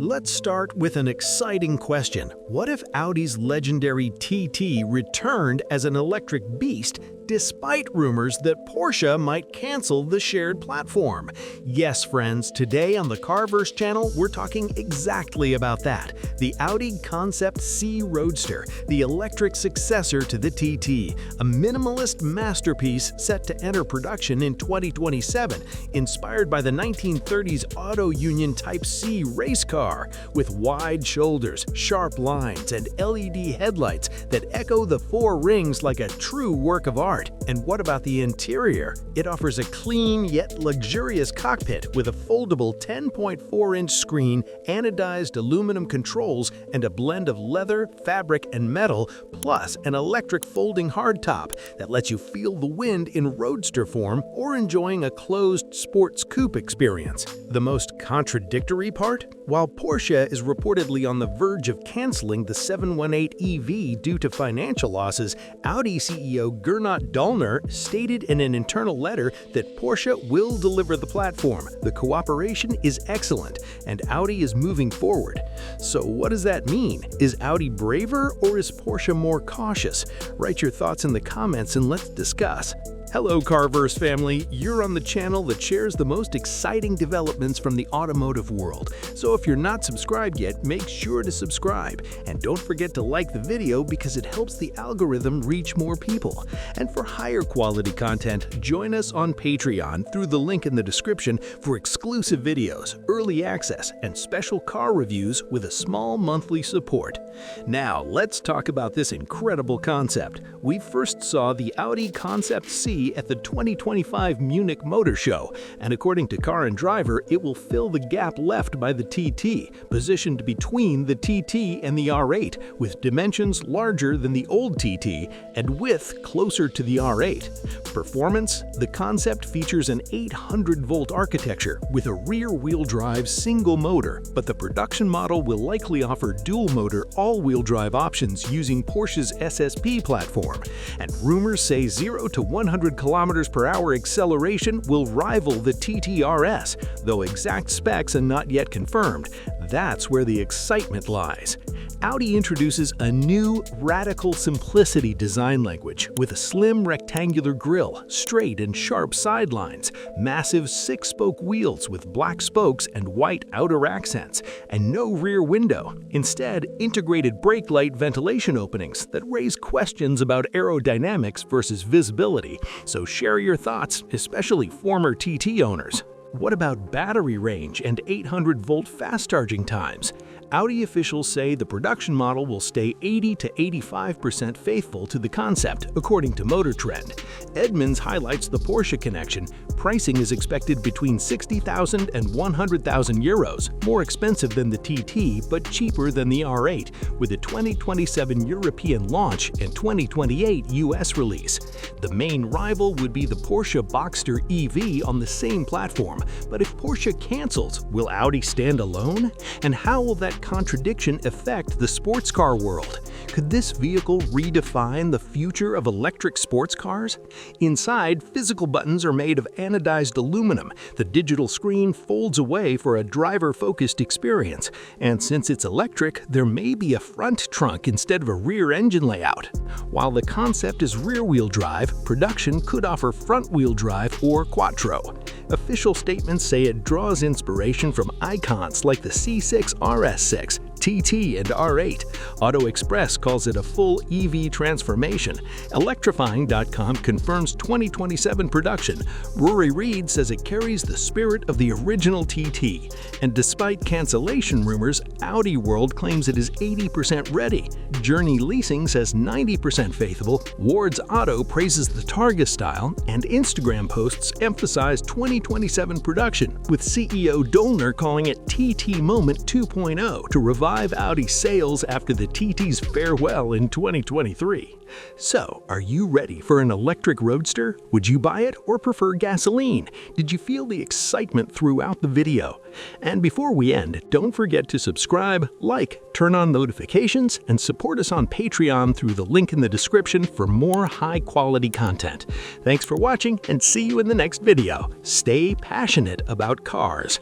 Let's start with an exciting question. What if Audi's legendary TT returned as an electric beast despite rumors that Porsche might cancel the shared platform? Yes, friends, today on the Carverse channel, we're talking exactly about that. The Audi Concept C Roadster, the electric successor to the TT, a minimalist masterpiece set to enter production in 2027, inspired by the 1930s Auto Union Type C race car, with wide shoulders, sharp lines, and LED headlights that echo the four rings like a true work of art. And what about the interior? It offers a clean yet luxurious cockpit with a foldable 10.4-inch screen, anodized aluminum controls, and a blend of leather, fabric, and metal, plus an electric folding hardtop that lets you feel the wind in roadster form or enjoying a closed sports coupe experience. The most contradictory part? While Porsche is reportedly on the verge of canceling the 718 EV due to financial losses, Audi CEO Gernot Döllner stated in an internal letter that Porsche will deliver the platform. The cooperation is excellent, and Audi is moving forward. So what does that mean? Is Audi braver or is Porsche more cautious? Write your thoughts in the comments and let's discuss. Hello Carverse family, you're on the channel that shares the most exciting developments from the automotive world. So if you're not subscribed yet, make sure to subscribe. And don't forget to like the video because it helps the algorithm reach more people. And for higher quality content, join us on Patreon through the link in the description for exclusive videos, early access, and special car reviews with a small monthly support. Now let's talk about this incredible concept. We first saw the Audi Concept C at the 2025 Munich Motor Show, and according to Car and Driver, it will fill the gap left by the TT, positioned between the TT and the R8, with dimensions larger than the old TT and width closer to the R8. Performance: the concept features an 800-volt architecture with a rear-wheel drive single motor, but the production model will likely offer dual-motor all-wheel drive options using Porsche's SSP platform. And rumors say 0 to 100 km/h acceleration will rival the TT RS, though exact specs are not yet confirmed. That's where the excitement lies. Audi introduces a new, radical simplicity design language with a slim rectangular grille, straight and sharp sidelines, massive 6-spoke wheels with black spokes and white outer accents, and no rear window. Instead, integrated brake light ventilation openings that raise questions about aerodynamics versus visibility. So share your thoughts, especially former TT owners. What about battery range and 800-volt fast charging times? Audi officials say the production model will stay 80 to 85% faithful to the concept, according to Motor Trend. Edmunds highlights the Porsche connection. Pricing is expected between 60,000 and 100,000 euros, more expensive than the TT but cheaper than the R8, with a 2027 European launch and 2028 US release. The main rival would be the Porsche Boxster EV on the same platform, but if Porsche cancels, will Audi stand alone? And how will that contradiction affect the sports car world? Could this vehicle redefine the future of electric sports cars? Inside, physical buttons are made of anodized aluminum. The digital screen folds away for a driver-focused experience. And since it's electric, there may be a front trunk instead of a rear engine layout. While the concept is rear-wheel drive, production could offer front-wheel drive or quattro. Official statements say it draws inspiration from icons like the C6 RS6, TT, and R8. Auto Express calls it a full EV transformation. Electrifying.com confirms 2027 production. Rory Reid says it carries the spirit of the original TT. And despite cancellation rumors, Audi World claims it is 80% ready. Journey Leasing says 90% faithful. Ward's Auto praises the Targa style, and Instagram posts emphasize 2027 production, with CEO Döllner calling it TT Moment 2.0 to revive Audi sales after the TT's farewell in 2023. So, are you ready for an electric roadster? Would you buy it or prefer gasoline? Did you feel the excitement throughout the video? And before we end, don't forget to subscribe, like, turn on notifications, and support us on Patreon through the link in the description for more high-quality content. Thanks for watching, and see you in the next video. Stay passionate about cars.